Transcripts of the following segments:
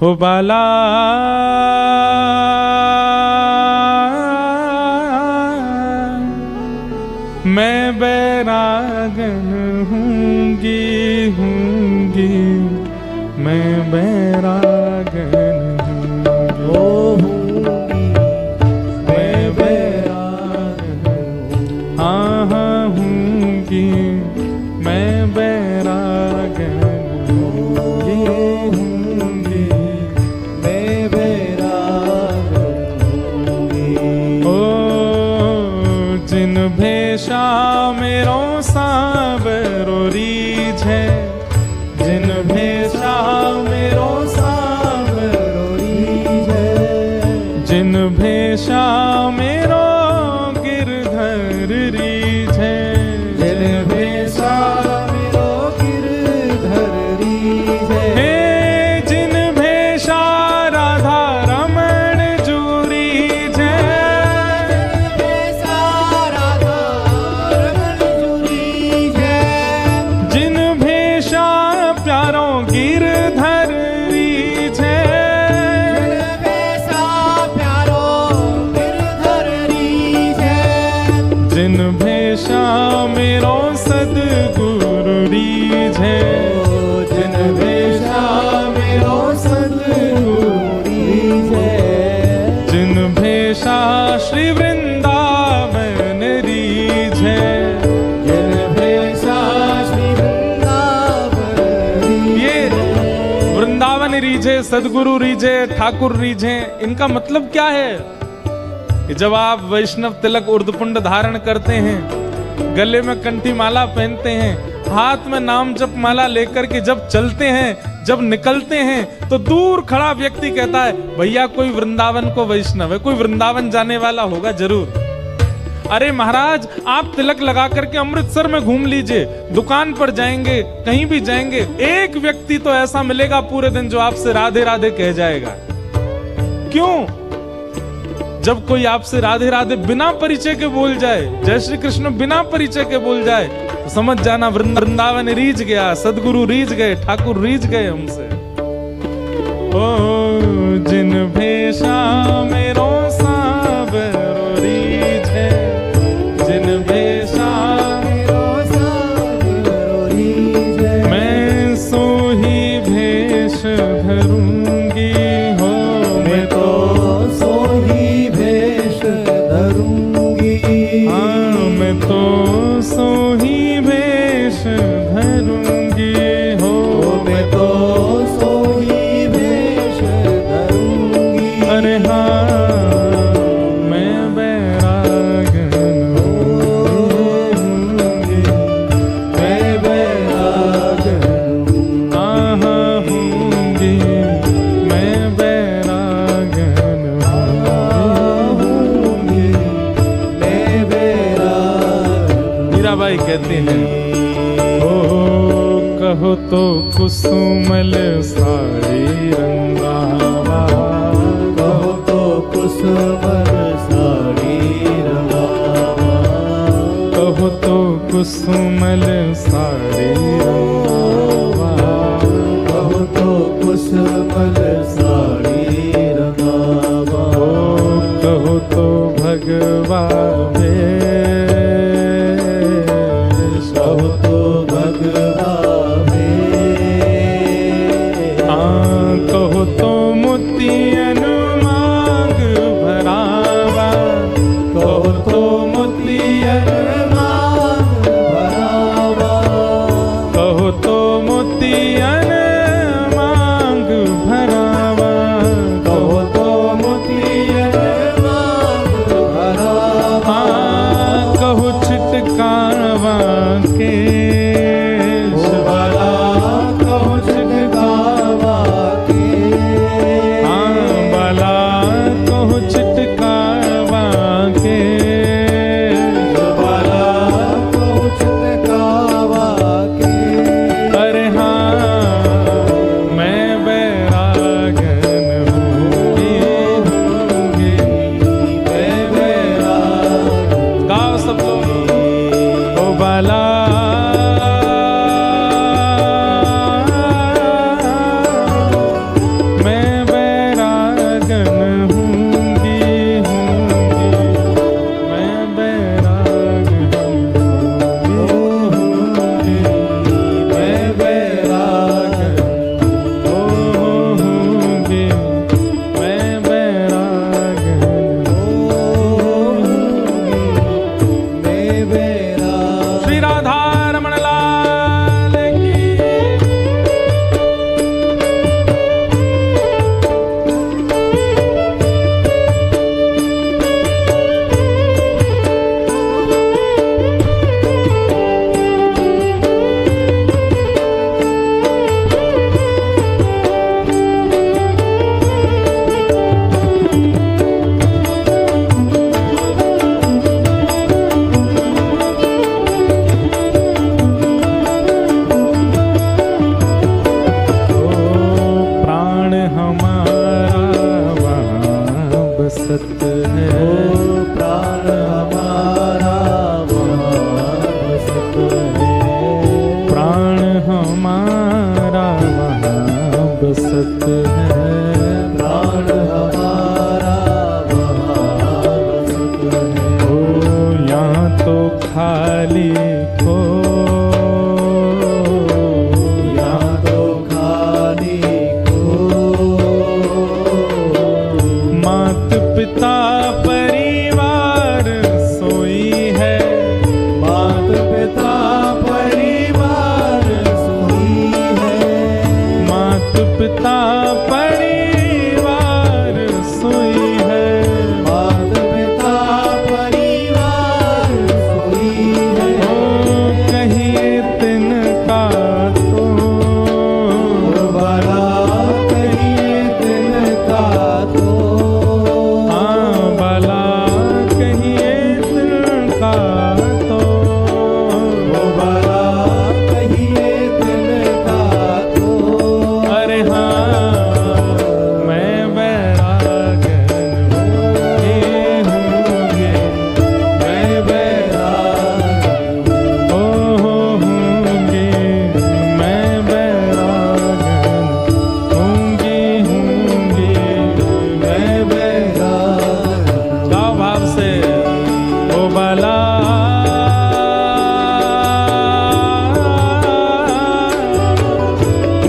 हो बाला मैं बैरागन हूँगी मैं बैरागन हूँगी मैं बैरागन हाँ हूँगी मैं बैरागन हूँगी मैं बैरागन हूँगी। ओ जिन भेषा मेरो सांवरो रीझ है जिन भेषा मेरो सांवरो रीझ है जिन भेषा मेरो गिरधर रीझ है जिन भेषा मेरो गिरधर रीझ है जिन भेषा राधा रमण जू रीझ है जिन भेषा प्यारों गिरधर रीझ है जिन भेषा मेरो सद्गुरु रीझ है जिन भेषा मेरो सद्गुरु रीझ है जिन भेषा श्री वृंदावन रीझ है जिन भेषा श्री वृंदावन ये वृंदावन रीझे सदगुरु रीझे ठाकुर रीझे इनका मतलब क्या है कि जब आप वैष्णव तिलक उर्दपुंड धारण करते हैं गले में कंठी माला पहनते हैं हाथ में नाम जप माला लेकर के जब चलते हैं जब निकलते हैं तो दूर खड़ा व्यक्ति कहता है भैया कोई वृंदावन को वैष्णव है कोई वृंदावन जाने वाला होगा जरूर। अरे महाराज आप तिलक लगा करके अमृतसर में घूम लीजिए दुकान पर जाएंगे कहीं भी जाएंगे एक व्यक्ति तो ऐसा मिलेगा पूरे दिन जो आपसे राधे राधे कह जाएगा। क्यों? जब कोई आपसे राधे राधे बिना परिचय के बोल जाए जय श्री कृष्ण बिना परिचय के बोल जाए तो समझ जाना वृंदावन रीझ गया सदगुरु रीझ गए ठाकुर रीझ गए हमसे। ओ जिन भेषा मेरो सांवरो रीझ है जिन भेषा मेरो सांवरो रीझ है मैं सो ही भेष धरूंगी हो मैं तो सो ही भेष धरूंगी हाँ मैं तो सो ही भेष धरूंगी हो मैं तो सो ही भेष धरूंगी। अरे हाँ मैं बैरागन हूँगी मैं बैरागन हाँ हूँगी मैं बैरागन हूँगी मैं बैरागन। मीराबाई कहती हैं ओ कहो तो कुसुमल साड़ी रंगावा कहो तो कुसुमल साड़ी रंगावा कहो तो कुसुमल साड़ी रंगावा कहो तो कुसुमल साड़ी रंगावा कहो तो भगवा भेष कहो तो भगवा कहो तो मोतियन मांग भरावा कहो तो मोतियन मांग भरावा कहो तो मोतियन मांग भरावा कहो तो मोतियन मांग भरावा सुख है, प्राण हमारा वहाँ सुख है। ओ यहाँ तो खाली को, यहाँ तो खाली को, मात पिता परिवार सोई है, मात पिता परिवार सोई है, मात पिता परिवार सोई है, मात पिता परिवार सोई है। ओ कहिए तिनका तो, भला कहिए तिनका तो, हाँ भला कहिए तिनका तो, भला कहिए तिनका तो। अरे हाँ मैं बैरागन होंगे, मैं बैराग ओ होंगे, मैं बैरागन होंगे, मैं बैराग गाओ भाव से, ओ बाला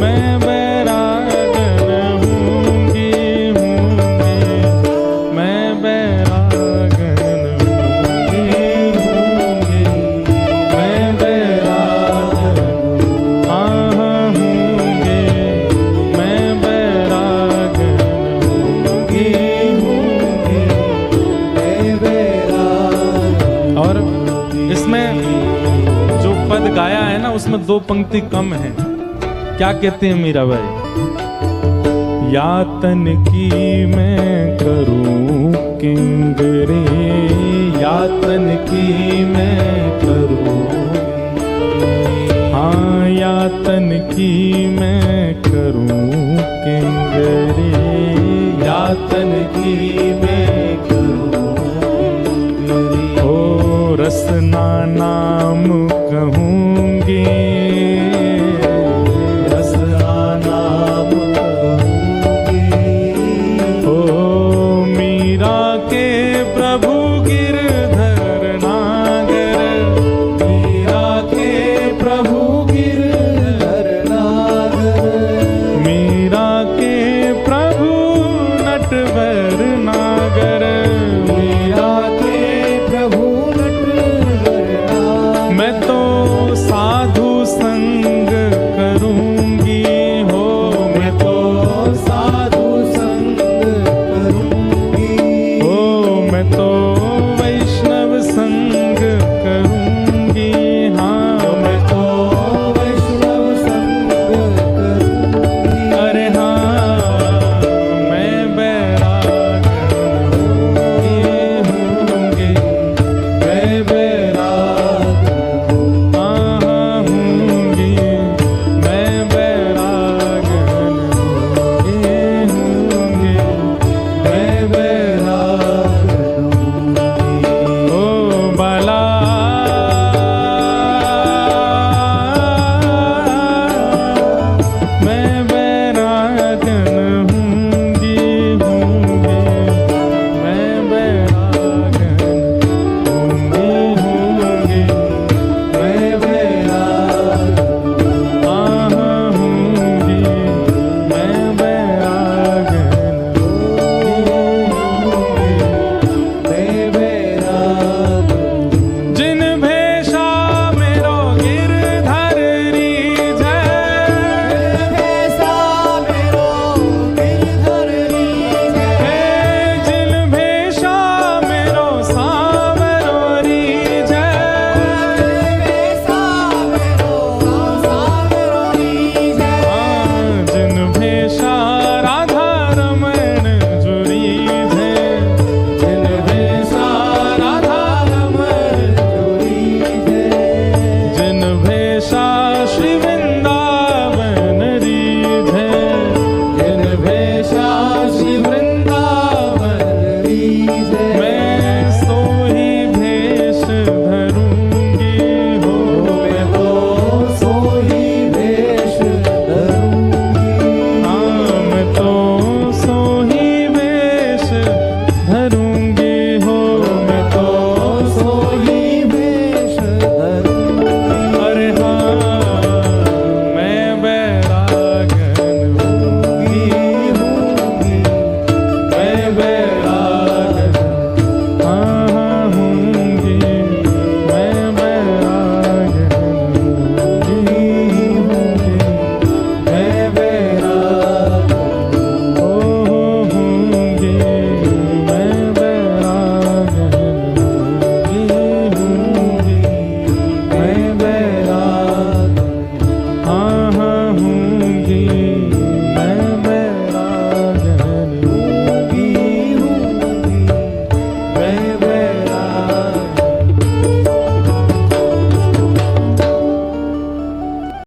मैं बैरागन होंगे, मैं बैरागन होंगे, मैं बैरागन होंगे, मैं बैरागन होंगे। मैं बैराग। और इसमें जो पद गाया है ना उसमें दो पंक्ति कम है। क्या कहते हैं मीराबाई? यातन की मैं करूं किंगरे, यातन की मैं करूं, हाँ यातन की मैं करूं किंगरे, यातन की